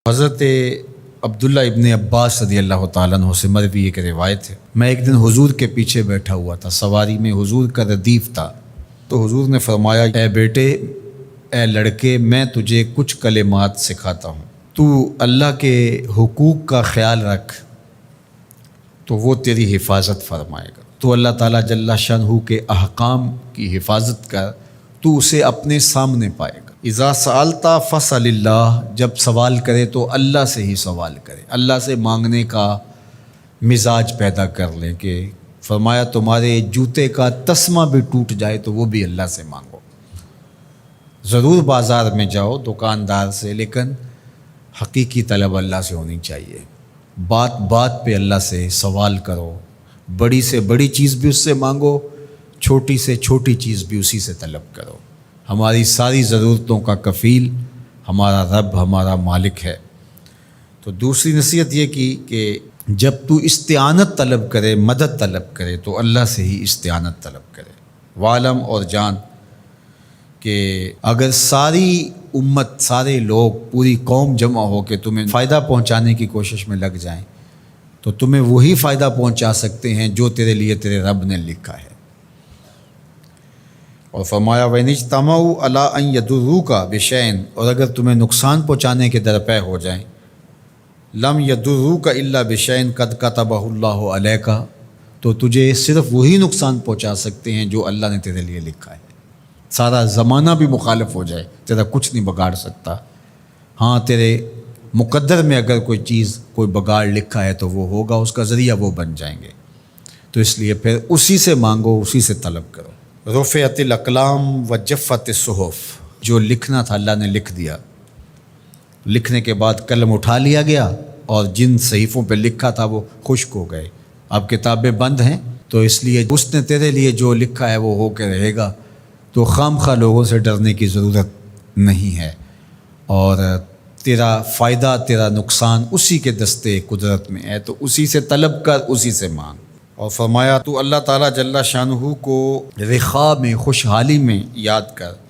حضرت عبداللہ ابن عباس رضی اللہ تعالیٰ عنہ سے مروی ایک روایت ہے، میں ایک دن حضور کے پیچھے بیٹھا ہوا تھا، سواری میں حضور کا ردیف تھا، تو حضور نے فرمایا، اے بیٹے، اے لڑکے، میں تجھے کچھ کلمات سکھاتا ہوں، تو اللہ کے حقوق کا خیال رکھ تو وہ تیری حفاظت فرمائے گا۔ تو اللہ تعالیٰ جل شانہ کے احکام کی حفاظت کر، تو اسے اپنے سامنے پائے گا۔ اذا سألت فاسأل اللہ، جب سوال کرے تو اللہ سے ہی سوال کرے، اللہ سے مانگنے کا مزاج پیدا کر لیں کہ فرمایا تمہارے جوتے کا تسمہ بھی ٹوٹ جائے تو وہ بھی اللہ سے مانگو۔ ضرور بازار میں جاؤ دکاندار سے، لیکن حقیقی طلب اللہ سے ہونی چاہیے۔ بات بات پہ اللہ سے سوال کرو، بڑی سے بڑی چیز بھی اس سے مانگو، چھوٹی سے چھوٹی چیز بھی اسی سے طلب کرو۔ ہماری ساری ضرورتوں کا کفیل ہمارا رب، ہمارا مالک ہے۔ تو دوسری نصیحت یہ کی کہ جب تو استعانت طلب کرے، مدد طلب کرے تو اللہ سے ہی استعانت طلب کرے۔ وعلم، اور جان کہ اگر ساری امت، سارے لوگ، پوری قوم جمع ہو کے تمہیں فائدہ پہنچانے کی کوشش میں لگ جائیں تو تمہیں وہی فائدہ پہنچا سکتے ہیں جو تیرے لیے تیرے رب نے لکھا ہے۔ اور فرمایا وَإِنِ اجْتَمَعُوا عَلَىٰ أَن يَضُرُّوكَ بِشَيْءٍ، اور اگر تمہیں نقصان پہنچانے کے درپے ہو جائیں، لَمْ يَضُرُّوكَ إِلَّا بِشَيْءٍ قَدْ كَتَبَهُ اللَّهُ عَلَيْكَ، تو تجھے صرف وہی نقصان پہنچا سکتے ہیں جو اللہ نے تیرے لیے لکھا ہے۔ سارا زمانہ بھی مخالف ہو جائے، تیرا کچھ نہیں بگاڑ سکتا۔ ہاں، تیرے مقدر میں اگر کوئی چیز، کوئی بگاڑ لکھا ہے تو وہ ہوگا، اس کا ذریعہ وہ بن جائیں گے۔ تو اس لیے پھر اسی سے مانگو، اسی سے طلب کرو۔ رفعت الاقلام وجفت الصحف، جو لکھنا تھا اللہ نے لکھ دیا، لکھنے کے بعد قلم اٹھا لیا گیا اور جن صحیفوں پہ لکھا تھا وہ خشک ہو گئے، اب کتابیں بند ہیں، تو اس لیے اس نے تیرے لیے جو لکھا ہے وہ ہو کے رہے گا، تو خام خواہ لوگوں سے ڈرنے کی ضرورت نہیں ہے، اور تیرا فائدہ، تیرا نقصان اسی کے دستے قدرت میں ہے، تو اسی سے طلب کر، اسی سے مانگ۔ اور فرمایا تو اللہ تعالیٰ جل شانہ کو رخاء میں، خوشحالی میں یاد کر،